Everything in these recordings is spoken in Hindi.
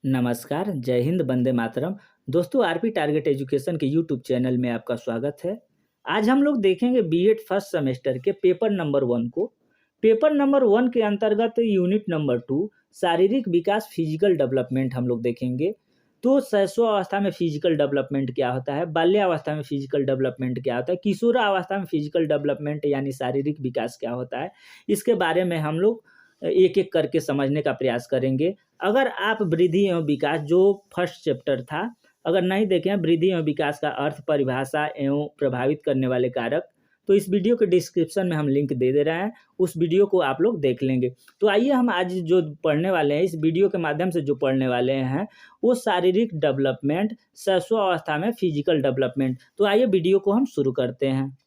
नमस्कार, जय हिंद, वंदे मातरम। दोस्तों आरपी टारगेट एजुकेशन के यूट्यूब चैनल में आपका स्वागत है। आज हम लोग देखेंगे बीएड फर्स्ट सेमेस्टर के पेपर नंबर 1 को। पेपर नंबर 1 के अंतर्गत यूनिट नंबर 2 शारीरिक विकास फिजिकल डेवलपमेंट हम लोग देखेंगे। तो शैशवावस्था में फिजिकल डेवलपमेंट क्या होता है, बाल्यावस्था में फिजिकल डेवलपमेंट क्या होता है, किशोरावस्था में फिजिकल डेवलपमेंट यानी शारीरिक विकास क्या होता है, इसके बारे में हम लोग एक-एक करके समझने का प्रयास करेंगे। अगर आप वृद्धि एवं विकास जो फर्स्ट चैप्टर था, अगर नहीं देखे हैं वृद्धि एवं विकास का अर्थ, परिभाषा एवं प्रभावित करने वाले कारक, तो इस वीडियो के डिस्क्रिप्शन में हम लिंक दे दे रहे हैं, उस वीडियो को आप लोग देख लेंगे। तो आइए हम आज जो पढ़ने वाले हैं, इस वीडियो के माध्यम से जो पढ़ने वाले हैं, वो शारीरिक डेवलपमेंट, शैशवावस्था में फिजिकल डेवलपमेंट। तो आइए वीडियो को हम शुरू करते हैं।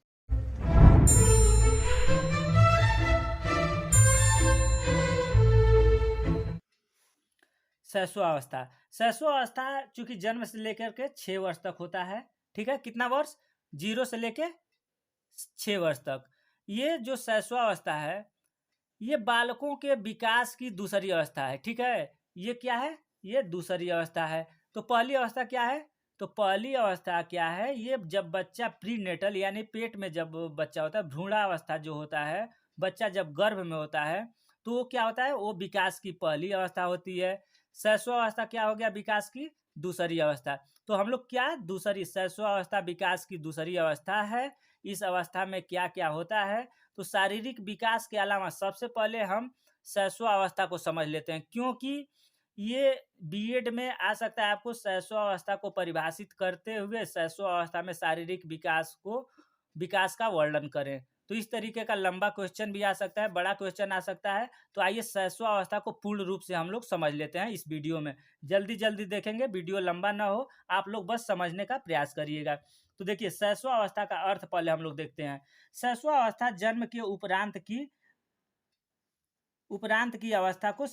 शैशवावस्था। शैशवावस्था चूँकि जन्म से लेकर के 6 वर्ष तक होता है, ठीक है? कितना वर्ष? 0 से लेके 6 वर्ष तक। ये जो शैशवावस्था है, ये बालकों के विकास की दूसरी अवस्था है, ठीक है? ये क्या है? ये दूसरी अवस्था है। तो पहली अवस्था क्या है? तो पहली अवस्था क्या है? ये जब बच्चा प्रीनेटल यानी पेट में जब बच्चा होता है, भ्रूणावस्था जो होता है, बच्चा जब गर्भ में होता है, तो वो क्या होता है? वो विकास की पहली अवस्था होती है। शैशवावस्था क्या हो गया? विकास की दूसरी अवस्था। तो हम लोग क्या दूसरी शैशवावस्था विकास की दूसरी अवस्था है। इस अवस्था में क्या-क्या होता है? तो शारीरिक विकास के अलावा सबसे पहले हम शैशवावस्था को समझ लेते हैं, क्योंकि ये बीएड में आ सकता है आपको शैशवावस्था को परिभाषित करते हुए शैशवावस्था में शारीरिक विकास का वर्णन करें। तो इस तरीके का लंबा क्वेश्चन भी आ सकता है, बड़ा क्वेश्चन आ सकता है। तो आइए शैशवावस्था को पूर्ण रूप से हम लोग समझ लेते हैं इस वीडियो में। जल्दी-जल्दी देखेंगे, वीडियो लंबा ना हो, आप लोग बस समझने का प्रयास करिएगा। तो देखिए शैशवावस्था का अर्थ पहले हम लोग देखते हैं। शैशवावस्था जन्म के उपरांत की अवस्था को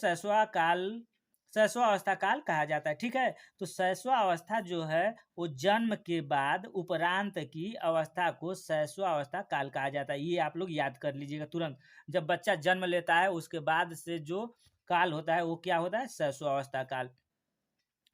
शैशवावस्था काल कहा जाता है, ठीक है? तो शैशवावस्था जो है वो जन्म के बाद उपरांत की अवस्था को शैशवावस्था काल कहा जाता है। ये आप लोग याद कर लीजिएगा तुरंत। जब बच्चा जन्म लेता है उसके बाद से जो काल होता है वो क्या होता है? शैशवावस्था काल।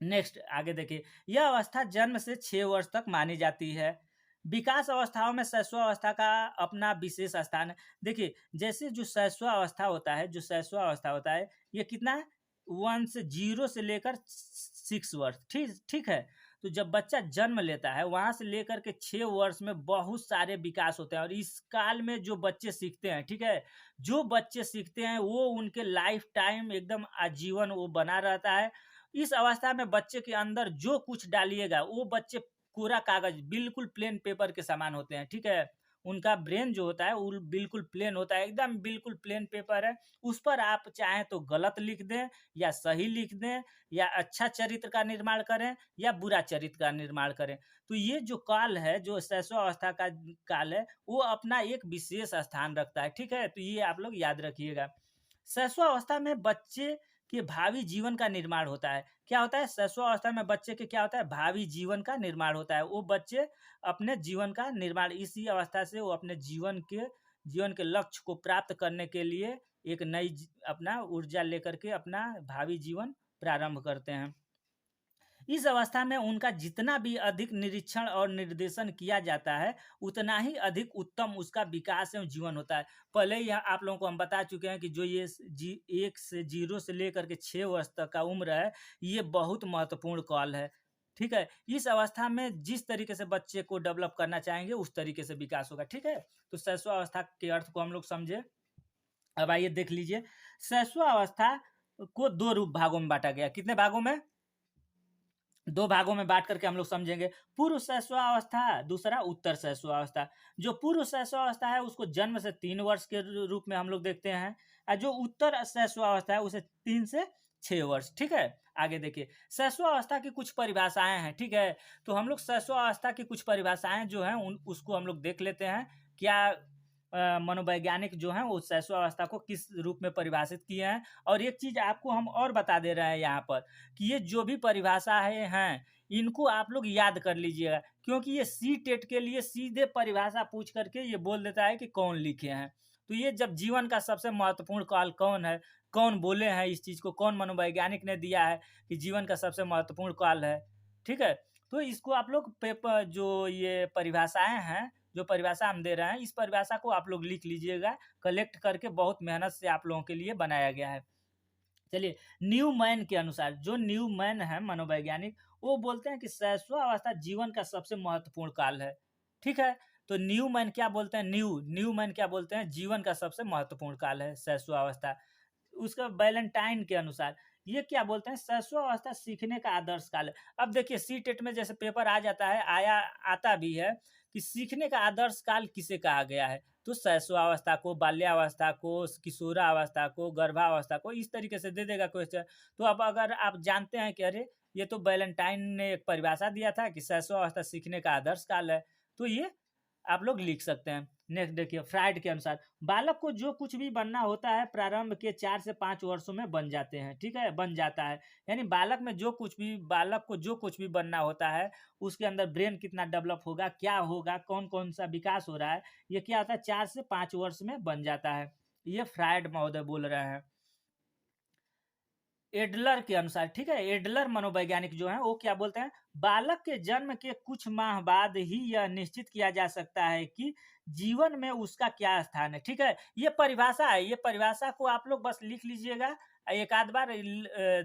नेक्स्ट आगे देखिए, यह अवस्था जन्म से 6 वर्ष तक मानी जाती है। विकास अवस्थाओं में शैशवावस्था का अपना विशेष स्थान है। देखिए, जैसे जो शैशवावस्था होता है, ये कितना है? 1 से 0 से लेकर 6 वर्ष, ठीक ठीक है? तो जब बच्चा जन्म लेता है, वहाँ से लेकर के 6 वर्ष में बहुत सारे विकास होते हैं और इस काल में जो बच्चे सीखते हैं, ठीक है? जो बच्चे सीखते हैं, वो उनके लाइफ टाइम एकदम आजीवन वो बना रहता है। इस अवस्था में बच्चे के अंदर जो कुछ डालिएगा वो बच्चे कोरा कागज बिल्कुल प्लेन पेपर के समान होते हैं, ठीक है? उनका ब्रेन जो होता है वो बिल्कुल प्लेन होता है, एकदम बिल्कुल प्लेन पेपर है। उस पर आप चाहें तो गलत लिख दें या सही लिख दें या अच्छा चरित्र का निर्माण करें या बुरा चरित्र का निर्माण करें। तो ये जो काल है, जो शैशवावस्था का काल है, वो अपना एक विशेष स्थान रखता है, ठीक है? तो ये आप लोग याद रखिएगा। शैशवावस्था में बच्चे के भावी जीवन का निर्माण होता है। क्या होता है? शैशवावस्था में बच्चे के क्या होता है? भावी जीवन का निर्माण होता है। वो बच्चे अपने जीवन का निर्माण इसी अवस्था से वो अपने जीवन के लक्ष्य को प्राप्त करने के लिए एक नई अपना ऊर्जा लेकर के अपना भावी जीवन प्रारंभ करते हैं। इस अवस्था में उनका जितना भी अधिक निरीक्षण और निर्देशन किया जाता है, उतना ही अधिक उत्तम उसका विकास एवं जीवन होता है। पहले ही आप लोगों को हम बता चुके हैं कि जो ये 1 से 0 से लेकर के 6 वर्ष तक का उम्र है, ये बहुत महत्वपूर्ण काल है। ठीक है? इस अवस्था में जिस तरीके से बच्चे को डेवलप करना चाहेंगे, उस तरीके से विकास होगा। ठीक है? तो शैशवावस्था के अर्थ को हम लोग समझे। अब आइए देख लीजिए, शैशवावस्था को 2 रूप भागों में बाँटा गया। कितने भागों में? 2 भागों में बाँट करके हम लोग समझेंगे। पूर्व शैशवावस्था, दूसरा उत्तर शैशवावस्था। जो पूर्व शैशवावस्था है उसको जन्म से 3 वर्ष के रूप में हम लोग देखते हैं और जो उत्तर शैशवावस्था है उसे 3 से 6 वर्ष, ठीक है? आगे देखिए, शैशवावस्था की कुछ परिभाषाएँ हैं, ठीक है? तो हम लोग शैशवावस्था की कुछ परिभाषाएँ जो हैं उन उसको हम लोग देख लेते हैं। क्या मनोवैज्ञानिक जो हैं वो शैशवावस्था को किस रूप में परिभाषित किए हैं। और एक चीज़ आपको हम और बता दे रहे हैं यहाँ पर कि ये जो भी परिभाषा हैं, इनको आप लोग याद कर लीजिएगा, क्योंकि ये सीटेट के लिए सीधे परिभाषा पूछ करके ये बोल देता है कि कौन लिखे हैं। तो ये जब जीवन का सबसे महत्वपूर्ण काल कौन है, कौन बोले हैं इस चीज़ को, कौन मनोवैज्ञानिक ने दिया है कि जीवन का सबसे महत्वपूर्ण काल है, ठीक है? तो इसको आप लोग पेपर जो ये परिभाषाएँ हैं, जो परिभाषा हम दे रहे हैं, इस परिभाषा को आप लोग लिख लीजिएगा, कलेक्ट करके बहुत मेहनत से आप लोगों के लिए बनाया गया है। चलिए, न्यूमैन के अनुसार, जो न्यूमैन है मनोवैज्ञानिक, वो बोलते हैं कि शैशवावस्था जीवन का सबसे महत्वपूर्ण काल है, ठीक है? तो न्यूमैन क्या बोलते हैं, न्यूमैन क्या बोलते हैं, जीवन का सबसे महत्वपूर्ण काल है शैशवावस्था। उसका वैलेंटाइन के अनुसार ये क्या बोलते हैं, शैशवावस्था सीखने का आदर्श काल है। अब देखिए सी-टेट में जैसे पेपर आ जाता है, आता भी है कि सीखने का आदर्श काल किसे कहा गया है, तो शैशवावस्था को, बाल्यावस्था को, किशोरावस्था को, गर्भावस्था को, इस तरीके से दे देगा क्वेश्चन। तो अब अगर आप जानते हैं कि अरे ये तो वैलेंटाइन ने एक परिभाषा दिया था कि शैशवावस्था सीखने का आदर्श काल है, तो ये आप लोग लिख सकते हैं। नेक्स्ट देखिए, फ्राइड के अनुसार बालक को जो कुछ भी बनना होता है प्रारंभ के 4 से 5 वर्षों में बन जाते हैं, ठीक है? बन जाता है। यानी बालक को जो कुछ भी बनना होता है, उसके अंदर ब्रेन कितना डेवलप होगा, क्या होगा, कौन-कौन सा विकास हो रहा है, ये क्या होता है 4 से 5 वर्ष में बन जाता है। ये फ्राइड महोदय बोल रहे हैं। एडलर के अनुसार, ठीक है, एडलर मनोवैज्ञानिक जो है वो क्या बोलते हैं, बालक के जन्म के कुछ माह बाद ही यह निश्चित किया जा सकता है कि जीवन में उसका क्या स्थान है, ठीक है? ये परिभाषा है, ये परिभाषा को आप लोग बस लिख लीजिएगा, एक आध बार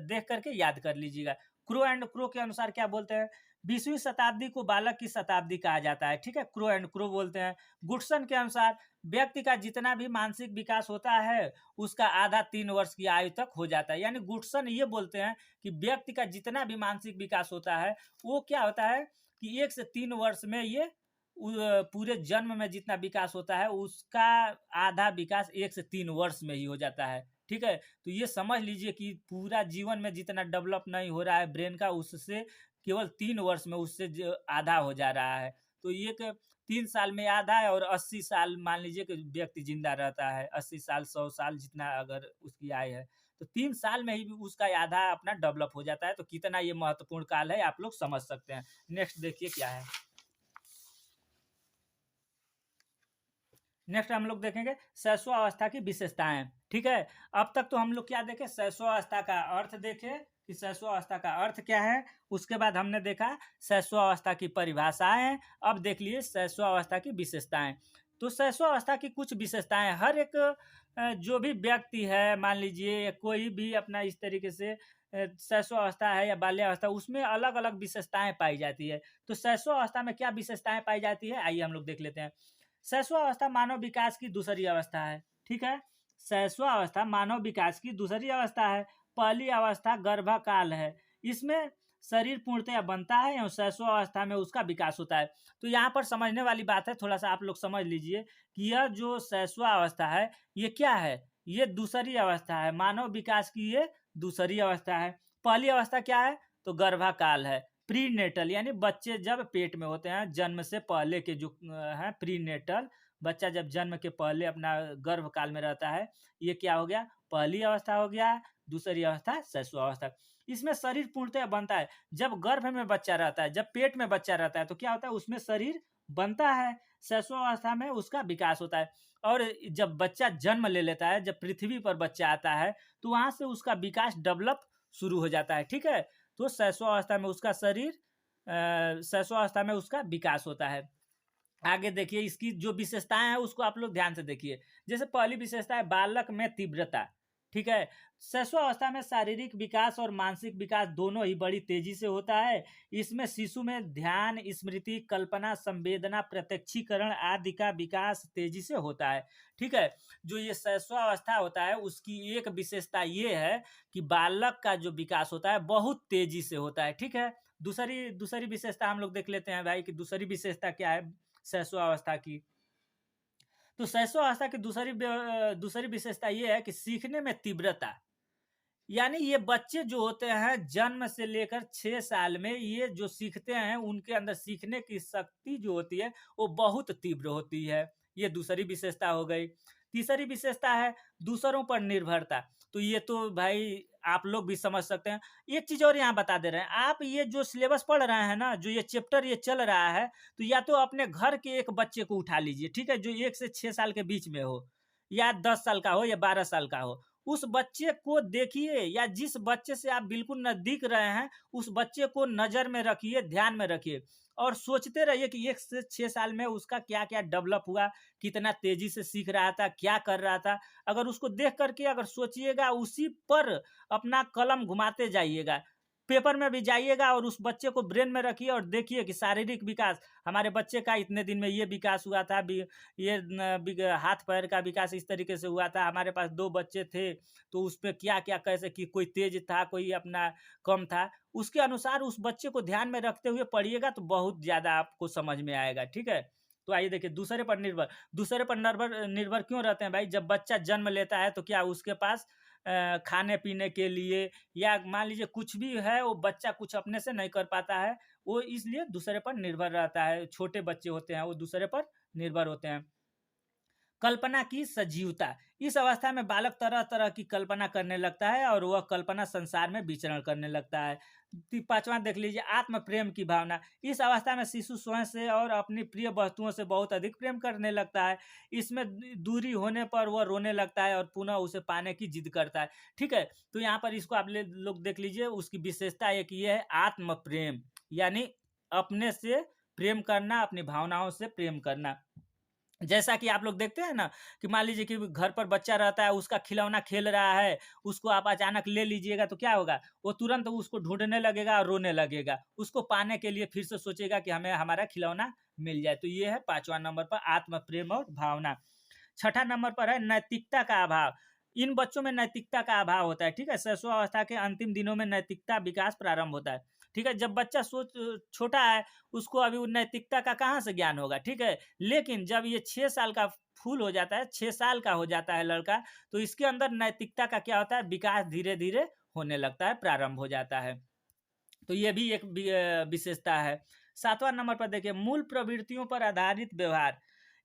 देख करके याद कर लीजिएगा। क्रो एंड क्रो के अनुसार क्या बोलते हैं, 20वीं शताब्दी को बालक की शताब्दी कहा जाता है, ठीक है? क्रो एंड क्रो बोलते हैं। गुडसन के अनुसार व्यक्ति का जितना भी मानसिक विकास होता है उसका आधा 3 वर्ष की आयु तक हो जाता है। यानी गुडसन ये बोलते हैं कि व्यक्ति का जितना भी मानसिक विकास होता है वो क्या होता है कि 1 से 3 वर्ष में ये पूरे जन्म में जितना विकास होता है उसका आधा विकास 1 से 3 वर्ष में ही हो जाता है, ठीक है? तो ये समझ लीजिए कि पूरा जीवन में जितना डेवलप नहीं हो रहा है ब्रेन का, उससे केवल 3 वर्ष में उससे आधा हो जा रहा है। तो ये 3 साल में आधा है और 80 साल मान लीजिए कि व्यक्ति जिंदा रहता है, 80 साल 100 साल जितना अगर उसकी आयु है, तो 3 साल में ही उसका आधा अपना डेवलप हो जाता है। तो कितना ये महत्वपूर्ण काल है आप लोग समझ सकते हैं। नेक्स्ट देखिए क्या है। नेक्स्ट हम लोग देखेंगे शैशवावस्था की विशेषताएं, ठीक है? अब तक तो हम लोग क्या देखे, शैशवावस्था का अर्थ देखे कि शैशवावस्था का अर्थ क्या है। उसके बाद हमने देखा शैशवावस्था की परिभाषाएं। अब देख लिए शैशवावस्था की विशेषताएं। तो शैशवावस्था की कुछ विशेषताएं, हर एक जो भी व्यक्ति है, मान लीजिए कोई भी अपना इस तरीके से शैशवावस्था है या बाल्यावस्था, उसमें अलग अलग विशेषताएं पाई जाती है। तो शैशवावस्था में क्या विशेषताएं पाई जाती है, आइए हम लोग देख लेते हैं। शैशवावस्था मानव विकास की दूसरी अवस्था है, ठीक है? शैशवावस्था मानव विकास की दूसरी अवस्था है। पहली अवस्था गर्भकाल है, इसमें शरीर पूर्णतया बनता है और शैशवावस्था में उसका विकास होता है। तो यहाँ पर समझने वाली बात है, थोड़ा सा आप लोग समझ लीजिए कि यह जो शैशवावस्था है ये क्या है, ये दूसरी अवस्था है, मानव विकास की ये दूसरी अवस्था है। पहली अवस्था क्या है, तो गर्भकाल है, प्रीनेटल, यानी बच्चे जब पेट में होते हैं, जन्म से पहले के जो है प्रीनेटल, बच्चा जब जन्म के पहले अपना गर्भ काल में रहता है, ये क्या हो गया, पहली अवस्था हो गया। दूसरी अवस्था शैशवावस्था। इसमें शरीर पूर्णतः बनता है, जब गर्भ में बच्चा रहता है, जब पेट में बच्चा रहता है तो क्या होता है, उसमें शरीर बनता है। शैशवावस्था में उसका विकास होता है। और जब बच्चा जन्म ले लेता है, जब पृथ्वी पर बच्चा आता है, तो वहां से उसका विकास डेवलप शुरू हो जाता है, ठीक है? तो शैशवावस्था में उसका शरीर शैशवावस्था में उसका विकास होता है। आगे देखिए, इसकी जो विशेषताएं हैं उसको आप लोग ध्यान से देखिए। जैसे पहली विशेषता है बालक में तीव्रता, ठीक है? शैशवावस्था में शारीरिक विकास और मानसिक विकास दोनों ही बड़ी तेजी से होता है। इसमें शिशु में ध्यान, स्मृति, कल्पना, संवेदना, प्रत्यक्षीकरण आदि का विकास तेजी से होता है, ठीक है? जो ये शैशवावस्था होता है उसकी एक विशेषता ये है कि बालक का जो विकास होता है बहुत तेजी से होता है, ठीक है? दूसरी दूसरी विशेषता हम लोग देख लेते हैं भाई कि दूसरी विशेषता क्या है शैशवावस्था की। तो शैशवावस्था की दूसरी विशेषता ये है कि सीखने में तीव्रता, यानी ये बच्चे जो होते हैं जन्म से लेकर 6 साल में ये जो सीखते हैं उनके अंदर सीखने की शक्ति जो होती है वो बहुत तीव्र होती है। ये दूसरी विशेषता हो गई। तीसरी विशेषता है दूसरों पर निर्भरता। तो ये तो भाई आप लोग भी समझ सकते हैं। एक चीज और यहाँ बता दे रहे हैं, आप ये जो सिलेबस पढ़ रहे हैं ना, जो ये चैप्टर ये चल रहा है, तो या तो अपने घर के एक बच्चे को उठा लीजिए, ठीक है, जो 1 से 6 साल के बीच में हो, या 10 साल का हो या 12 साल का हो, उस बच्चे को देखिए, या जिस बच्चे से आप बिल्कुल नज़दीक रहे हैं, उस बच्चे को नज़र में रखिए, ध्यान में रखिए और सोचते रहिए कि 1 से 6 साल में उसका क्या-क्या डेवलप हुआ, कितना तेज़ी से सीख रहा था, क्या कर रहा था। अगर उसको देख कर के अगर सोचिएगा, उसी पर अपना कलम घुमाते जाइएगा। पेपर में भी जाइएगा और उस बच्चे को ब्रेन में रखिए और देखिए कि शारीरिक विकास, हमारे बच्चे का इतने दिन में ये विकास हुआ था, ये हाथ पैर का विकास इस तरीके से हुआ था, हमारे पास 2 बच्चे थे, तो उस पे क्या-क्या कैसे कि कोई तेज था, कोई अपना कम था। उसके अनुसार उस बच्चे को ध्यान में रखते हुए पढ़िएगा तो बहुत ज़्यादा आपको समझ में आएगा, ठीक है? तो आइए देखिए, दूसरे पर निर्भर निर्भर क्यों रहते हैं भाई? जब बच्चा जन्म लेता है तो क्या उसके पास खाने-पीने के लिए या मान लीजिए कुछ भी है, वो बच्चा कुछ अपने से नहीं कर पाता है, वो इसलिए दूसरे पर निर्भर रहता है। छोटे बच्चे होते हैं, वो दूसरे पर निर्भर होते हैं। कल्पना की सजीवता, इस अवस्था में बालक तरह तरह की कल्पना करने लगता है और वह कल्पना संसार में विचरण करने लगता है। पांचवा देख लीजिए, आत्म प्रेम की भावना, इस अवस्था में शिशु स्वयं से और अपनी प्रिय वस्तुओं से बहुत अधिक प्रेम करने लगता है। इसमें दूरी होने पर वह रोने लगता है और पुनः उसे पाने की जिद करता है, ठीक है? तो यहाँ पर इसको आप लोग देख लीजिए, उसकी विशेषता एक ये है, आत्म प्रेम, यानी अपने से प्रेम करना, अपनी भावनाओं से प्रेम करना। जैसा कि आप लोग देखते हैं ना कि मान लीजिए कि घर पर बच्चा रहता है, उसका खिलौना खेल रहा है, उसको आप अचानक ले लीजिएगा तो क्या होगा? वो तुरंत उसको ढूँढने लगेगा और रोने लगेगा। उसको पाने के लिए फिर से सोचेगा कि हमें हमारा खिलौना मिल जाए। तो ये है 5वाँ नंबर पर आत्म प्रेम और भावना। छठा नंबर पर है नैतिकता का अभाव। इन बच्चों में नैतिकता का अभाव होता है, ठीक है? शैशवावस्था के अंतिम दिनों में नैतिकता विकास प्रारंभ होता है, ठीक है? जब बच्चा छोटा है, उसको अभी वो नैतिकता का कहाँ से ज्ञान होगा, ठीक है? लेकिन जब ये 6 साल का फूल हो जाता है, 6 साल का हो जाता है लड़का, तो इसके अंदर नैतिकता का क्या होता है? विकास धीरे-धीरे होने लगता है, प्रारंभ हो जाता है। तो ये भी एक विशेषता है। 7वाँ नंबर पर देखिए, मूल प्रवृत्तियों पर आधारित व्यवहार।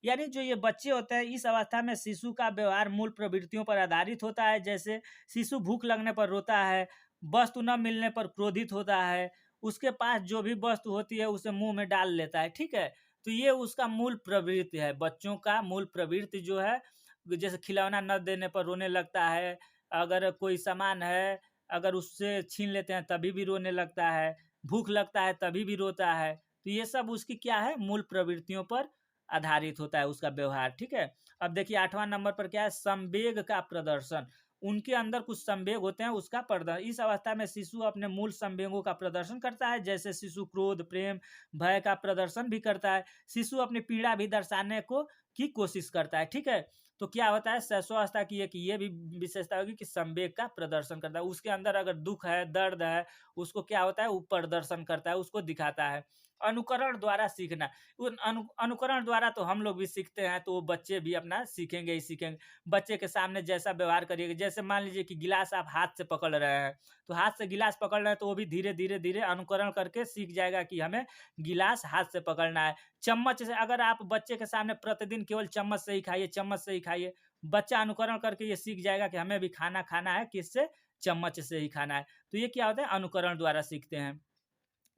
यानी जो ये बच्चे होते हैं, इस अवस्था में शिशु का व्यवहार मूल प्रवृत्तियों पर आधारित होता है। जैसे शिशु भूख लगने पर रोता है, वस्तु न मिलने पर क्रोधित होता है, उसके पास जो भी वस्तु होती है उसे मुँह में डाल लेता है, ठीक है? तो ये उसका मूल प्रवृत्ति है। बच्चों का मूल प्रवृत्ति जो है, जैसे खिलौना न देने पर रोने लगता है, अगर कोई सामान है, अगर उससे छीन लेते हैं तभी भी रोने लगता है, भूख लगता है तभी भी रोता है। तो ये सब उसकी क्या है? मूल प्रवृत्तियों पर आधारित होता है उसका व्यवहार, ठीक है? अब देखिए 8वाँ नंबर पर क्या है? संवेग का प्रदर्शन। उनके अंदर कुछ संवेग होते हैं, उसका इस अवस्था में शिशु अपने मूल संवेगों का प्रदर्शन करता है। जैसे शिशु क्रोध, प्रेम, भय का प्रदर्शन भी करता है। शिशु अपनी पीड़ा भी दर्शाने की कोशिश करता है, ठीक है? तो क्या होता है? शैशवावस्था की एक ये भी विशेषता होगी कि संवेग का प्रदर्शन करता है। उसके अंदर अगर दुःख है, दर्द है, उसको क्या होता है? वो प्रदर्शन करता है, उसको दिखाता है। अनुकरण द्वारा सीखना, उन अनुकरण द्वारा तो हम लोग भी सीखते हैं, तो वो बच्चे भी अपना सीखेंगे ही सीखेंगे। बच्चे के सामने जैसा व्यवहार करिएगा, जैसे मान लीजिए कि गिलास आप हाथ से पकड़ रहे हैं, तो हाथ से गिलास पकड़ रहे हैं, तो वो भी धीरे-धीरे अनुकरण करके सीख जाएगा कि हमें गिलास हाथ से पकड़ना है। चम्मच से अगर आप बच्चे के सामने प्रतिदिन केवल चम्मच से ही खाइए, चम्मच से ही खाइए, बच्चा अनुकरण करके ये सीख जाएगा कि हमें भी खाना खाना है किससे? चम्मच से ही खाना है। तो ये क्या होता है? अनुकरण द्वारा सीखते हैं।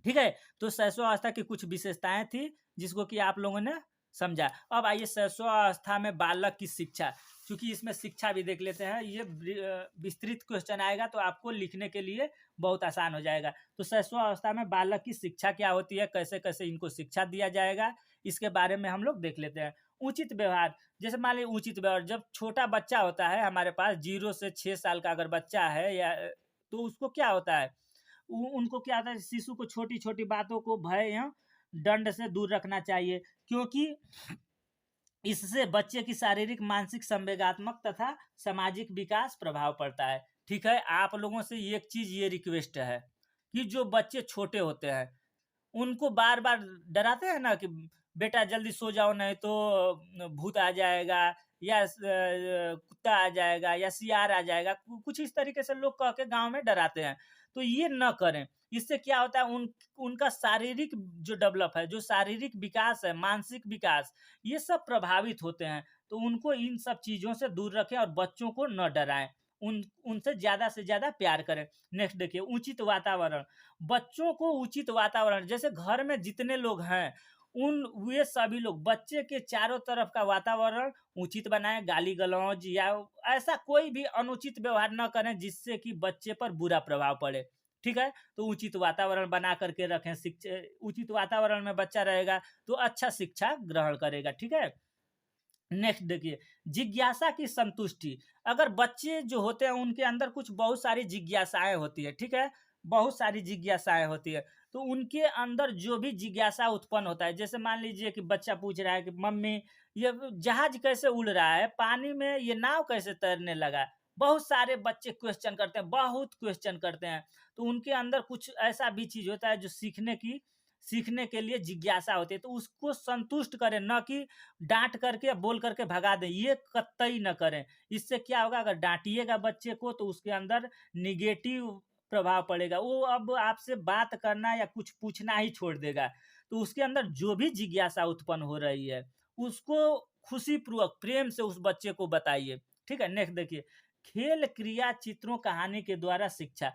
ठीक है? तो शैशवावस्था की कुछ विशेषताएँ थी, जिसको कि आप लोगों ने समझा। अब आइए शैशवावस्था में बालक की शिक्षा, चूँकि इसमें शिक्षा भी देख लेते हैं। ये विस्तृत क्वेश्चन आएगा तो आपको लिखने के लिए बहुत आसान हो जाएगा। तो शैशवावस्था में बालक की शिक्षा क्या होती है? कैसे-कैसे इनको शिक्षा दिया जाएगा? इसके बारे में हम लोग देख लेते हैं। उचित व्यवहार, जैसे मान लीजिए उचित व्यवहार, जब छोटा बच्चा होता है हमारे पास, 0 से 6 साल का अगर बच्चा है, या तो उसको क्या होता है? उनको क्या होता है? शिशु को छोटी-छोटी बातों को भय या दंड से दूर रखना चाहिए, क्योंकि इससे बच्चे की शारीरिक, मानसिक, संवेगात्मक तथा सामाजिक विकास प्रभाव पड़ता है। ठीक है? आप लोगों से एक चीज़ ये रिक्वेस्ट है कि जो बच्चे छोटे होते हैं, उनको बार-बार डराते हैं ना कि बेटा जल्दी सो जाओ, नहीं तो भूत आ जाएगा, या कुत्ता आ जाएगा, या सियार आ जाएगा। कुछ इस तरीके से लोग कह के गाँव में डराते हैं। तो ये ना करें। इससे क्या होता है? उनका शारीरिक जो डेवलप है, जो शारीरिक विकास है, मानसिक विकास, ये सब प्रभावित होते हैं। तो उनको इन सब चीज़ों से दूर रखें और बच्चों को ना डराएँ। उनसे ज़्यादा से ज़्यादा प्यार करें। नेक्स्ट देखिए, उचित वातावरण। बच्चों को उचित वातावरण, जैसे घर में जितने लोग हैं, उन वे सभी लोग बच्चे के चारों तरफ का वातावरण उचित बनाएं, गाली गलौज या ऐसा कोई भी अनुचित व्यवहार न करें जिससे कि बच्चे पर बुरा प्रभाव पड़े। ठीक है, तो उचित वातावरण बना करके रखें। शिक्षा उचित वातावरण में बच्चा रहेगा तो अच्छा शिक्षा ग्रहण करेगा। ठीक है, नेक्स्ट देखिए, जिज्ञासा की संतुष्टि। अगर बच्चे जो होते हैं उनके अंदर कुछ बहुत सारी जिज्ञासाएं होती है, ठीक है, बहुत सारी जिज्ञासाएं होती है, तो उनके अंदर जो भी जिज्ञासा उत्पन्न होता है, जैसे मान लीजिए कि बच्चा पूछ रहा है कि मम्मी ये जहाज कैसे उड़ रहा है, पानी में ये नाव कैसे तैरने लगा। बहुत सारे बच्चे क्वेश्चन करते हैं, बहुत क्वेश्चन करते हैं, तो उनके अंदर कुछ ऐसा भी चीज होता है जो सीखने के लिए जिज्ञासा होती है, तो उसको संतुष्ट करें, न कि डांट करके या बोल करके भगा दें, ये कतई न करें। इससे क्या होगा, अगर डांटिएगा बच्चे को तो उसके अंदर निगेटिव प्रभाव पड़ेगा, वो अब आपसे बात करना या कुछ पूछना ही छोड़ देगा। तो उसके अंदर जो भी जिज्ञासा उत्पन्न हो रही है उसको खुशी पूर्वक प्रेम से उस बच्चे को बताइए। ठीक है, नेक्स्ट देखिए, खेल क्रिया चित्रों कहानी के द्वारा शिक्षा।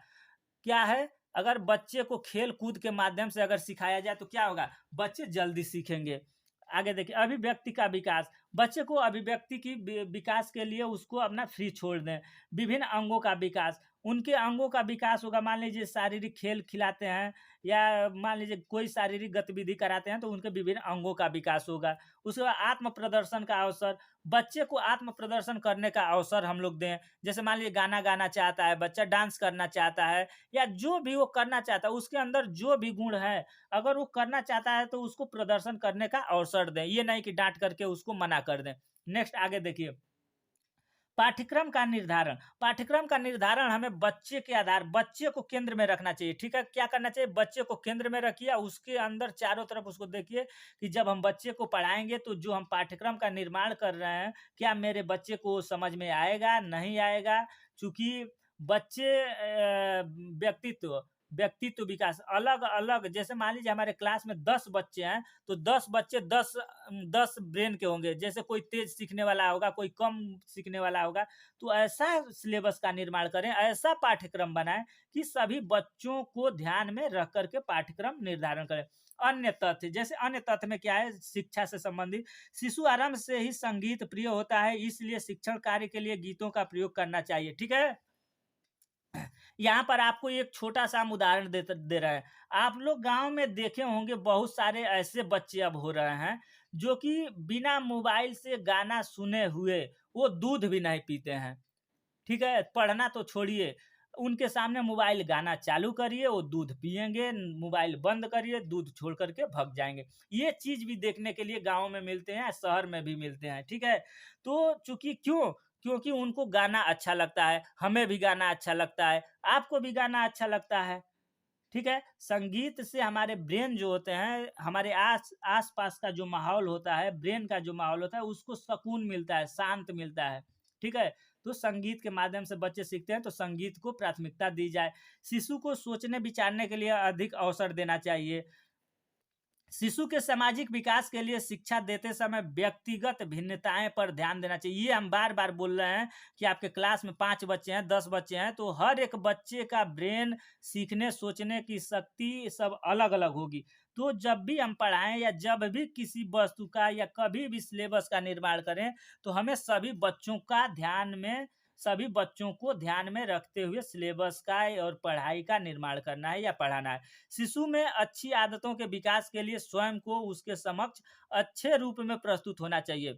क्या है, अगर बच्चे को खेल कूद के माध्यम से अगर सिखाया जाए तो क्या होगा, बच्चे जल्दी सीखेंगे। आगे देखिए, अभिव्यक्ति का विकास। बच्चे को अभिव्यक्ति की विकास के लिए उसको अपना फ्री छोड़ दें। विभिन्न अंगों का विकास, उनके अंगों का विकास होगा। मान लीजिए शारीरिक खेल खिलाते हैं या मान लीजिए कोई शारीरिक गतिविधि कराते हैं तो उनके विभिन्न अंगों का विकास होगा। उसके बाद आत्म प्रदर्शन का अवसर, बच्चे को आत्म प्रदर्शन करने का अवसर हम लोग दें। जैसे मान लीजिए गाना गाना चाहता है बच्चा, डांस करना चाहता है, या जो भी वो करना चाहता है, उसके अंदर जो भी गुण है अगर वो करना चाहता है तो उसको प्रदर्शन करने का अवसर दें, ये नहीं कि डांट करके उसको मना कर दें। नेक्स्ट आगे देखिए, पाठ्यक्रम का निर्धारण। पाठ्यक्रम का निर्धारण हमें बच्चे के आधार, बच्चे को केंद्र में रखना चाहिए। ठीक है, क्या करना चाहिए, बच्चे को केंद्र में रखिए, उसके अंदर चारों तरफ उसको देखिए कि जब हम बच्चे को पढ़ाएंगे तो जो हम पाठ्यक्रम का निर्माण कर रहे हैं क्या मेरे बच्चे को समझ में आएगा, नहीं आएगा। चूंकि बच्चे व्यक्तित्व व्यक्तित्व विकास अलग अलग, जैसे मान लीजिए हमारे क्लास में 10 बच्चे हैं तो 10 बच्चे 10 ब्रेन के होंगे। जैसे कोई तेज सीखने वाला होगा, कोई कम सीखने वाला होगा। तो ऐसा सिलेबस का निर्माण करें, ऐसा पाठ्यक्रम बनाएं कि सभी बच्चों को ध्यान में रख करके पाठ्यक्रम निर्धारण करें। अन्य तथ्य, जैसे अन्य तथ्य में क्या है, शिक्षा से संबंधित, शिशु आरंभ से ही संगीत प्रिय होता है, इसलिए शिक्षण कार्य के लिए गीतों का प्रयोग करना चाहिए। ठीक है, यहाँ पर आपको एक छोटा सा हम उदाहरण दे रहे हैं। आप लोग गांव में देखे होंगे बहुत सारे ऐसे बच्चे अब हो रहे हैं जो कि बिना मोबाइल से गाना सुने हुए वो दूध भी नहीं पीते हैं। ठीक है, पढ़ना तो छोड़िए, उनके सामने मोबाइल गाना चालू करिए वो दूध पियेंगे, मोबाइल बंद करिए दूध छोड़ करके भग जाएंगे। ये चीज भी देखने के लिए गाँव में मिलते हैं, शहर में भी मिलते हैं। ठीक है, तो चूंकि क्योंकि उनको गाना अच्छा लगता है, हमें भी गाना अच्छा लगता है, आपको भी गाना अच्छा लगता है। ठीक है, संगीत से हमारे ब्रेन जो होते हैं, हमारे आस पास का जो माहौल होता है, ब्रेन का जो माहौल होता है उसको सुकून मिलता है, शांत मिलता है। ठीक है, तो संगीत के माध्यम से बच्चे सीखते हैं, तो संगीत को प्राथमिकता दी जाए। शिशु को सोचने विचारने के लिए अधिक अवसर देना चाहिए। शिशु के सामाजिक विकास के लिए शिक्षा देते समय व्यक्तिगत भिन्नताएं पर ध्यान देना चाहिए। ये हम बार बार बोल रहे हैं कि आपके क्लास में 5 बच्चे हैं, 10 बच्चे हैं, तो हर एक बच्चे का ब्रेन, सीखने सोचने की शक्ति सब अलग अलग होगी। तो जब भी हम पढ़ाएं या जब भी किसी वस्तु का या कभी भी सिलेबस का निर्माण करें तो हमें सभी बच्चों को ध्यान में रखते हुए सिलेबस का और पढ़ाई का निर्माण करना है या पढ़ाना है। शिशु में अच्छी आदतों के विकास के लिए स्वयं को उसके समक्ष अच्छे रूप में प्रस्तुत होना चाहिए।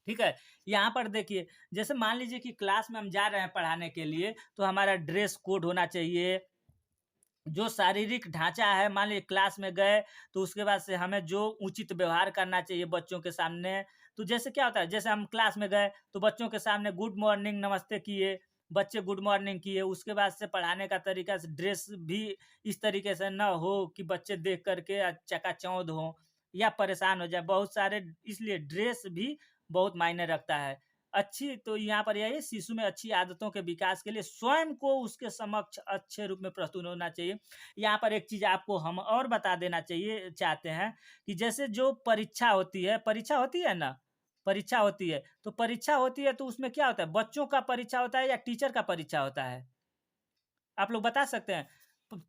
ठीक है, यहाँ पर देखिए, जैसे मान लीजिए कि क्लास में हम जा रहे हैं पढ़ाने के लिए तो हमारा ड्रेस कोड होना चाहिए। जो शारीरिक ढांचा है, मान लीजिए क्लास में गए तो उसके बाद से हमें जो उचित व्यवहार करना चाहिए बच्चों के सामने। तो जैसे क्या होता है, जैसे हम क्लास में गए तो बच्चों के सामने गुड मॉर्निंग नमस्ते किए, बच्चे गुड मॉर्निंग किए, उसके बाद से पढ़ाने का तरीका से ड्रेस भी इस तरीके से न हो कि बच्चे देख करके चकाचौंध हो या परेशान हो जाए बहुत सारे, इसलिए ड्रेस भी बहुत मायने रखता है। अच्छी, तो यहाँ पर यही शिशु में अच्छी आदतों के विकास के लिए स्वयं को उसके समक्ष अच्छे रूप में प्रस्तुत होना चाहिए। यहाँ पर एक चीज आपको हम और बता देना चाहिए चाहते हैं कि जैसे जो परीक्षा होती है ना, परीक्षा होती है, तो परीक्षा होती है तो उसमें क्या होता है, बच्चों का परीक्षा होता है या टीचर का परीक्षा होता है, आप लोग बता सकते हैं।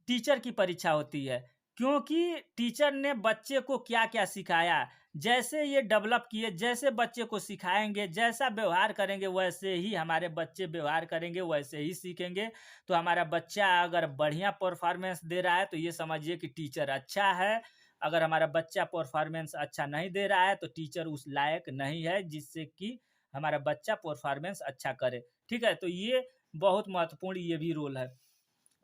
टीचर की परीक्षा होती है। क्योंकि टीचर ने बच्चे को क्या-क्या सिखाया, जैसे ये डेवलप किए, जैसे बच्चे को सिखाएँगे, जैसा व्यवहार करेंगे, वैसे ही हमारे बच्चे व्यवहार करेंगे, वैसे ही सीखेंगे। तो हमारा बच्चा अगर बढ़िया परफ़ॉर्मेंस दे रहा है, तो ये समझिए कि टीचर अच्छा है। अगर हमारा बच्चा परफ़ॉर्मेंस अच्छा नहीं दे रहा है, तो टीचर उस लायक नहीं है, जिससे कि हमारा बच्चा परफ़ॉर्मेंस अच्छा करे। ठीक है? तो ये बहुत महत्वपूर्ण ये भी रोल है।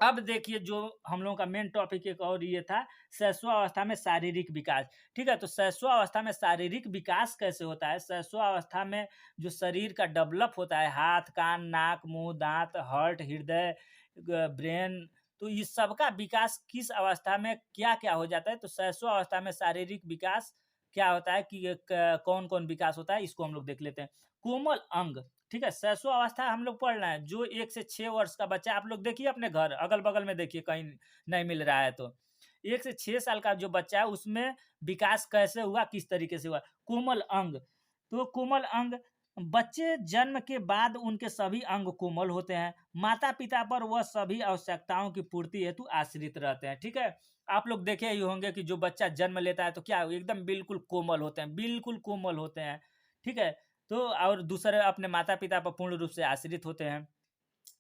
अब देखिए जो हम लोगों का मेन टॉपिक एक और ये था, शैशवावस्था में शारीरिक विकास। ठीक है? तो शैशवावस्था में शारीरिक विकास कैसे होता है? शैशवावस्था में जो शरीर का डेवलप होता है, हाथ, कान, नाक, मुँह, दाँत, हार्ट, हृदय, ब्रेन, तो इस सब का विकास किस अवस्था में क्या-क्या हो जाता है? तो शैशवावस्था में शारीरिक विकास क्या होता है कि कौन-कौन विकास होता है, इसको हम लोग देख लेते हैं। कोमल अंग, ठीक है? शैशवावस्था हम लोग पढ़ रहे हैं, जो 1 से 6 वर्ष का बच्चा, आप लोग देखिए अपने घर, अगल-बगल में देखिए कहीं नहीं मिल रहा है तो। 1 से 6 साल का जो बच्चा है उसमें विकास कैसे हुआ, किस तरीके से हुआ? कोमल अंग, तो कोमल अंग, बच्चे जन्म के बाद उनके सभी अंग कोमल होते हैं। माता-पिता पर वह सभी आवश्यकताओं की पूर्ति हेतु आश्रित रहते हैं, ठीक है? आप लोग देखे ही होंगे कि जो बच्चा जन्म लेता है तो क्या एकदम बिल्कुल कोमल होते हैं, बिल्कुल कोमल होते हैं, ठीक है? तो और दूसरे अपने माता-पिता पर पूर्ण रूप से आश्रित होते हैं।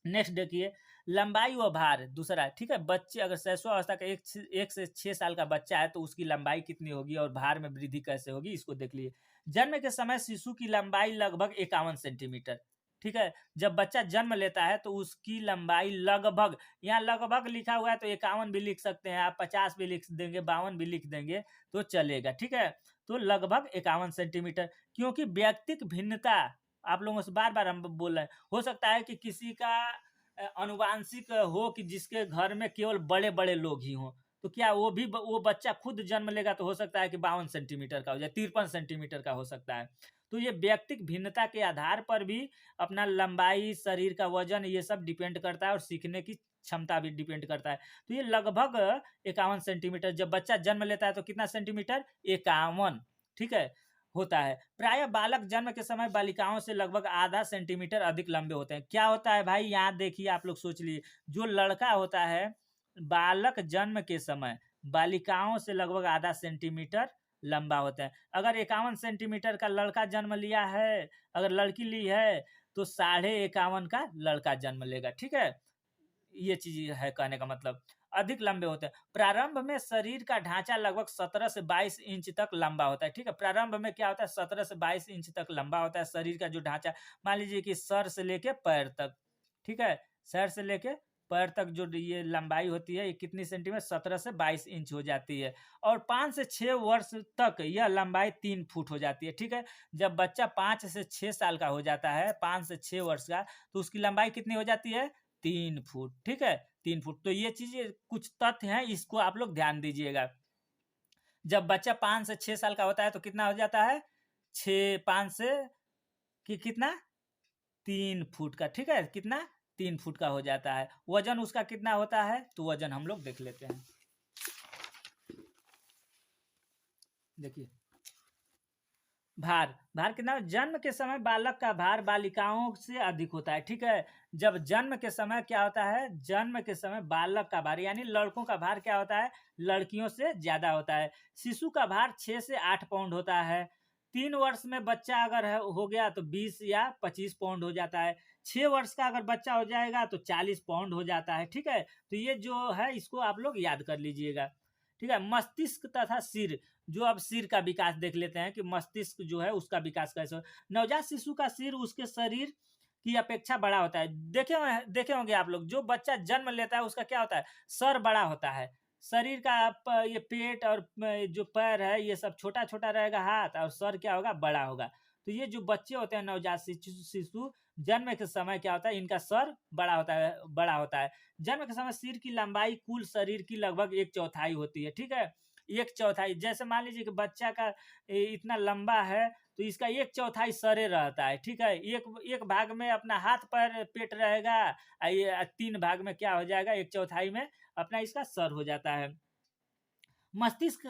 नेक्स्ट देखिए, लंबाई व भार दूसरा, ठीक है? बच्चे अगर शैशवावस्था का 1 से 6 साल का बच्चा है, तो उसकी लंबाई कितनी होगी और भार में वृद्धि कैसे होगी, इसको देख लीजिए। जन्म के समय शिशु की लंबाई लगभग 51 सेंटीमीटर, ठीक है? जब बच्चा जन्म लेता है, तो उसकी लंबाई लगभग, यहाँ लगभग लिखा हुआ है, तो 51 भी लिख सकते हैं आप, 50 भी लिख देंगे, 52 भी लिख देंगे, तो चलेगा, ठीक है? तो लगभग 51 सेंटीमीटर, क्योंकि व्यक्तिक भिन्नता, आप लोगों से बार-बार हम बोल रहे हैं, हो सकता है कि किसी का अनुवांशिक हो कि जिसके घर में केवल बड़े-बड़े लोग ही हों, तो क्या वो बच्चा खुद जन्म लेगा तो हो सकता है कि 52 सेंटीमीटर का हो जाए, 53 सेंटीमीटर का हो सकता है। तो ये व्यक्तिक भिन्नता के आधार पर भी अपना लंबाई, शरीर का वज़न, ये सब डिपेंड करता है और सीखने की क्षमता भी डिपेंड करता है। तो ये लगभग 51 सेंटीमीटर, जब बच्चा जन्म लेता है तो कितना सेंटीमीटर? 51, ठीक है? होता है। प्रायः बालक जन्म के समय बालिकाओं से लगभग आधा सेंटीमीटर अधिक लंबे होते हैं। क्या होता है भाई, यहाँ देखिए आप लोग सोच लीजिए, जो लड़का होता है, बालक जन्म के समय बालिकाओं से लगभग आधा सेंटीमीटर लंबा होता है। अगर 51 सेंटीमीटर का लड़का जन्म लिया है, अगर लड़की ली है, तो 51.5 का लड़का जन्म लेगा, ठीक है? ये चीज़ है कहने का मतलब, अधिक लंबे होते हैं। प्रारंभ में शरीर का ढाँचा लगभग 17 से 22 इंच तक लंबा होता है, ठीक है? प्रारंभ में क्या होता है, 17 से 22 इंच तक लंबा होता है शरीर का जो ढाँचा। मान लीजिए कि सर से लेके पैर तक, ठीक है? सर से लेके पैर तक जो ये लंबाई होती है, ये कितनी सेंटीमीटर? 17 से 22 इंच हो जाती है, और 5 से 6 वर्ष तक यह लंबाई 3 फुट हो जाती है, ठीक है? जब बच्चा 5 से 6 साल का हो जाता है, 5 से 6 वर्ष का, तो उसकी लंबाई कितनी हो जाती है? 3 फुट, ठीक है? 3 फुट। तो ये चीज़ें कुछ तथ्य हैं, इसको आप लोग ध्यान दीजिएगा। जब बच्चा 5 से 6 साल का होता है तो कितना हो जाता है? 6 5 से कि कितना? 3 फुट का, ठीक है? कितना? 3 फुट का हो जाता है। वज़न उसका कितना होता है? तो वज़न हम लोग देख लेते हैं। देखिए, भार कितना? जन्म के समय बालक का भार बालिकाओं से अधिक होता है, ठीक है? जब जन्म के समय क्या होता है? जन्म के समय बालक का भार, यानी लड़कों का भार क्या होता है? लड़कियों से ज़्यादा होता है। शिशु का भार 6 से 8 पाउंड होता है। 3 वर्ष में बच्चा अगर हो गया तो 20 या 25 पाउंड हो जाता है। 6 वर्ष का अगर बच्चा हो जाएगा तो 40 पाउंड हो जाता है, ठीक है? तो ये जो है इसको आप लोग याद कर लीजिएगा, ठीक है? मस्तिष्क तथा सिर, जो अब सिर का विकास देख लेते हैं कि मस्तिष्क जो है उसका विकास कैसे हो। नवजात शिशु का सिर उसके शरीर की अपेक्षा बड़ा होता है। देखे होंगे आप लोग, जो बच्चा जन्म लेता है उसका क्या होता है? सर बड़ा होता है। शरीर का ये पेट और जो पैर है ये सब छोटा-छोटा रहेगा, हाथ, और सर क्या होगा? बड़ा होगा। तो ये जो बच्चे होते हैं नवजात शिशु, जन्म के समय क्या होता है? इनका सर बड़ा होता है। जन्म के समय सिर की लंबाई कुल शरीर की लगभग 1/4 होती है, ठीक है? 1/4, जैसे मान लीजिए कि बच्चा का इतना लंबा है, तो इसका 1/4 सरे रहता है, ठीक है? एक एक भाग में अपना हाथ पैर पेट रहेगा, ये 3 भाग में क्या हो जाएगा? 1/4 में अपना इसका सर हो जाता है। मस्तिष्क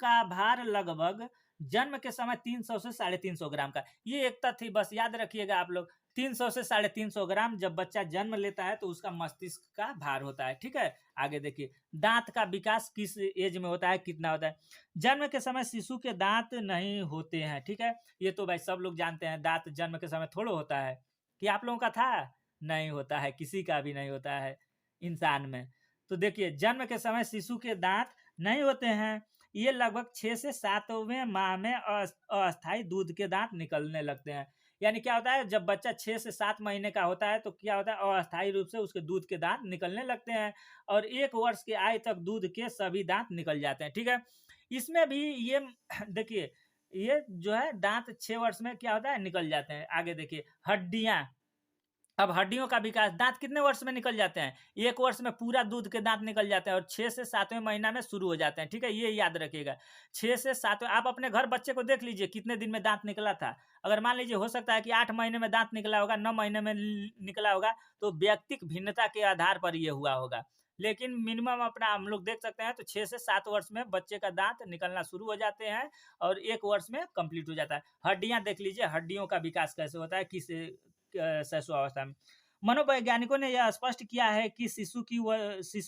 का भार लगभग जन्म के समय 300 से 350 ग्राम का। ये एक तथ्य बस याद रखिएगा आप लोग। 300 से 350 ग्राम जब बच्चा जन्म लेता है तो उसका मस्तिष्क का भार होता है। ठीक है, आगे देखिए, दांत का विकास किस एज में होता है, कितना होता है? जन्म के समय शिशु के दांत नहीं होते हैं। ठीक है, ये तो भाई सब लोग जानते हैं, दांत जन्म के समय थोड़ा होता है। कि आप लोगों का था? नहीं होता है, किसी का भी नहीं होता है इंसान में। तो देखिए, जन्म के समय शिशु के दांत नहीं होते हैं। ये लगभग 6 से 7वें माह में अस्थायी दूध के दांत निकलने लगते हैं। यानी क्या होता है, जब बच्चा 6 से 7 महीने का होता है तो क्या होता है, अस्थायी रूप से उसके दूध के दांत निकलने लगते हैं और 1 वर्ष की आयु तक दूध के सभी दांत निकल जाते हैं। ठीक है, इसमें भी ये देखिए, ये जो है दांत 6 वर्ष में क्या होता है, निकल जाते हैं। आगे देखिए, हड्डियां। अब हड्डियों का विकास, दांत कितने वर्ष में निकल जाते हैं? 1 वर्ष में पूरा दूध के दांत निकल जाते हैं और 6 से 7वें महीना में शुरू हो जाते हैं। ठीक है, ये याद रखिएगा। 6 से 7, आप अपने घर बच्चे को देख लीजिए कितने दिन में दांत निकला था। अगर मान लीजिए हो सकता है कि 8 महीने में दांत निकला होगा, 9 महीने में निकला होगा, तो व्यक्तिक भिन्नता के आधार पर ये हुआ होगा। लेकिन मिनिमम अपना हम लोग देख सकते हैं तो 6 से 7 वर्ष में बच्चे का दांत निकलना शुरू हो जाते हैं और 1 वर्ष में कंप्लीट हो जाता है। हड्डियां देख लीजिए, हड्डियों का विकास कैसे होता है, किस शैशवावस्था में। मनोवैज्ञानिकों ने यह स्पष्ट किया है कि शिशु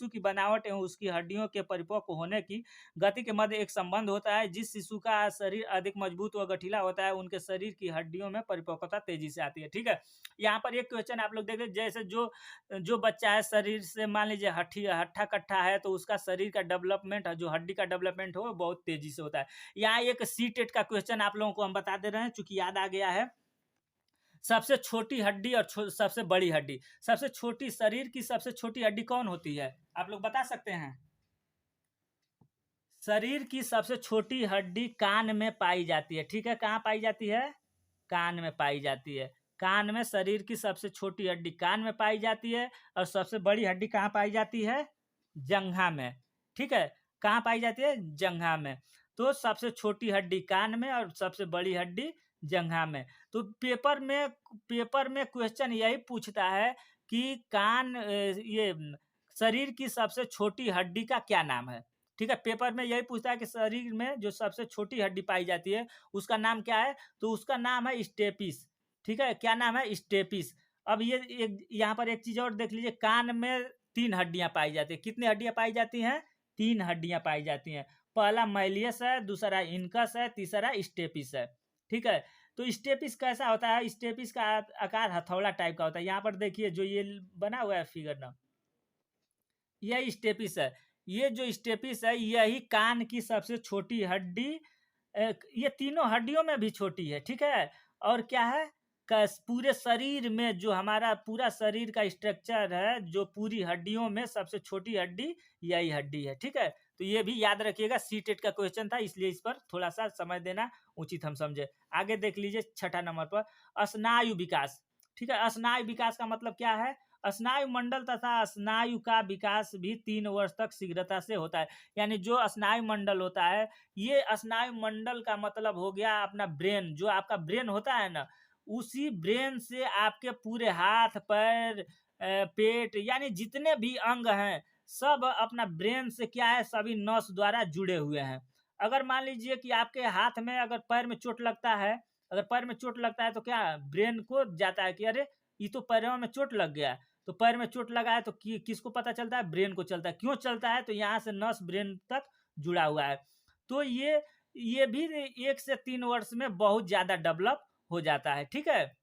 की बनावट एवं उसकी हड्डियों के परिपक्व होने की गति के मध्य एक संबंध होता है। जिस शिशु का शरीर अधिक मजबूत व गठीला होता है, उनके शरीर की हड्डियों में परिपक्वता तेजी से आती है। ठीक है, यहाँ पर एक क्वेश्चन आप लोग देख लीजिए, जैसे जो जो बच्चा है शरीर से मान लीजिए हट्ठा कट्ठा है, तो उसका शरीर का डेवलपमेंट, जो हड्डी का डेवलपमेंट हो, बहुत तेजी से होता है। यहाँ एक सी-टेट का क्वेश्चन आप लोगों को हम बता दे रहे हैं, चूंकि याद आ गया है। सबसे छोटी हड्डी और सबसे बड़ी हड्डी, सबसे छोटी, शरीर की सबसे छोटी हड्डी कौन होती है, आप लोग बता सकते हैं? शरीर की सबसे छोटी हड्डी कान में पाई जाती है। ठीक है, कहाँ पाई जाती है? कान में पाई जाती है। कान में शरीर की सबसे छोटी हड्डी कान में पाई जाती है और सबसे बड़ी हड्डी कहाँ पाई जाती है? जंघा में। ठीक है, कहाँ पाई जाती है? जंघा में। तो सबसे छोटी हड्डी कान में और सबसे बड़ी हड्डी जंघा में। तो पेपर में क्वेश्चन यही पूछता है कि ये शरीर की सबसे छोटी हड्डी का क्या नाम है। ठीक है, पेपर में यही पूछता है कि शरीर में जो सबसे छोटी हड्डी पाई जाती है उसका नाम क्या है, तो उसका नाम है स्टेपिस। ठीक है, क्या नाम है? स्टेपिस। अब ये एक यहाँ पर एक चीज और देख लीजिए, कान में 3 हड्डियां पाई जाती है। कितनी हड्डियां पाई जाती हैं? 3 हड्डियां पाई जाती हैं। पहला मैलियस है, दूसरा इनकस है, तीसरा स्टेपिस है। ठीक है, तो स्टेपिस कैसा होता है? स्टेपिस का आकार हथौड़ा टाइप का होता है। यहाँ पर देखिए जो ये बना हुआ है फिगर ना, यह स्टेपिस है। ये जो स्टेपिस है यही कान की सबसे छोटी हड्डी, ये तीनों हड्डियों में भी छोटी है। ठीक है, और क्या है, पूरे शरीर में जो हमारा पूरा शरीर का स्ट्रक्चर है, जो पूरी हड्डियों में सबसे छोटी हड्डी यही हड्डी है। ठीक है, तो ये भी याद रखिएगा, सी-टेट का क्वेश्चन था, इसलिए इस पर थोड़ा सा समय देना उचित हम समझे। आगे देख लीजिए 6 नंबर पर स्नायु विकास। ठीक है, स्नायु विकास का मतलब क्या है? स्नायु मंडल तथा स्नायु का विकास भी 3 वर्ष तक शीघ्रता से होता है। यानी जो स्नायु मंडल होता है, ये स्नायु मंडल का मतलब हो गया अपना ब्रेन, जो आपका ब्रेन होता है ना, उसी ब्रेन से आपके पूरे हाथ पैर पेट, यानी जितने भी अंग हैं, सब अपना ब्रेन से क्या है, सभी नस द्वारा जुड़े हुए हैं। अगर मान लीजिए कि आपके हाथ में अगर पैर में चोट लगता है, अगर पैर में चोट लगता है तो क्या ब्रेन को जाता है कि अरे ये तो पैरों में चोट लग गया। तो पैर में चोट लगा है तो किसको पता चलता है? ब्रेन को चलता है। क्यों चलता है? तो यहाँ से नस ब्रेन तक जुड़ा हुआ है। तो ये भी 1 से 3 वर्ष में बहुत ज्यादा डेवलप हो जाता है। ठीक है,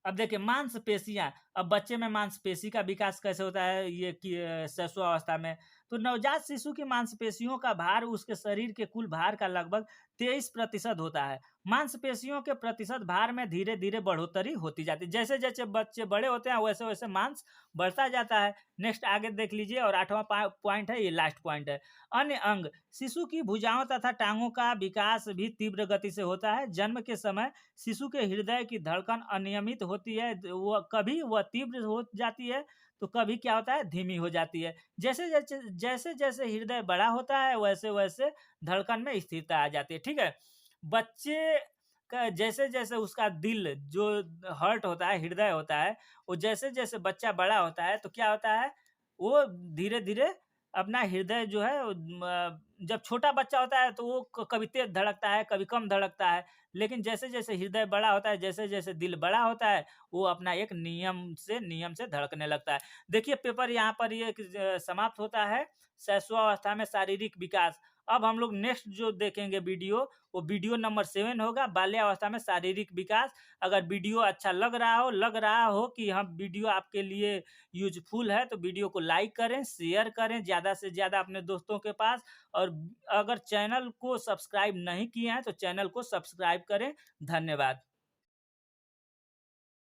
अब देखिए मांसपेशियां। अब बच्चे में मांसपेशी का विकास कैसे होता है, ये शिशुअवस्था में? तो नवजात शिशु की मांसपेशियों का भार उसके शरीर के कुल भार का लगभग 23% होता है। मांसपेशियों के प्रतिशत भार में धीरे धीरे बढ़ोतरी होती जाती है। जैसे जैसे बच्चे बड़े होते हैं वैसे वैसे मांस बढ़ता जाता है। नेक्स्ट आगे देख लीजिए, और 8वां पॉइंट है, ये लास्ट पॉइंट है। अन्य अंग। शिशु की भुजाओं तथा टांगों का विकास भी तीव्र गति से होता है। जन्म के समय शिशु के हृदय की धड़कन अनियमित होती है, कभी वह तीव्र हो जाती है तो कभी क्या होता है, धीमी हो जाती है। जैसे जैसे हृदय बड़ा होता है वैसे वैसे धड़कन में स्थिरता आ जाती है। ठीक है, बच्चे का जैसे जैसे उसका दिल जो हर्ट होता है, हृदय होता है, वो जैसे जैसे बच्चा बड़ा होता है तो क्या होता है, वो धीरे धीरे अपना हृदय जो है जब छोटा बच्चा होता है तो वो कभी तेज धड़कता है, कभी कम धड़कता है। लेकिन जैसे-जैसे हृदय बड़ा होता है, जैसे-जैसे दिल बड़ा होता है, वो अपना एक नियम से धड़कने लगता है। देखिए पेपर यहाँ पर ये समाप्त होता है, शैशवावस्था में शारीरिक विकास। अब हम लोग नेक्स्ट जो देखेंगे वीडियो, वो वीडियो नंबर 7 होगा, बाल्यावस्था में शारीरिक विकास। अगर वीडियो अच्छा लग रहा हो कि हाँ वीडियो आपके लिए यूज़फुल है, तो वीडियो को लाइक करें, शेयर करें ज़्यादा से ज़्यादा अपने दोस्तों के पास। और अगर चैनल को सब्सक्राइब नहीं किए हैं, तो चैनल को सब्सक्राइब करें। धन्यवाद।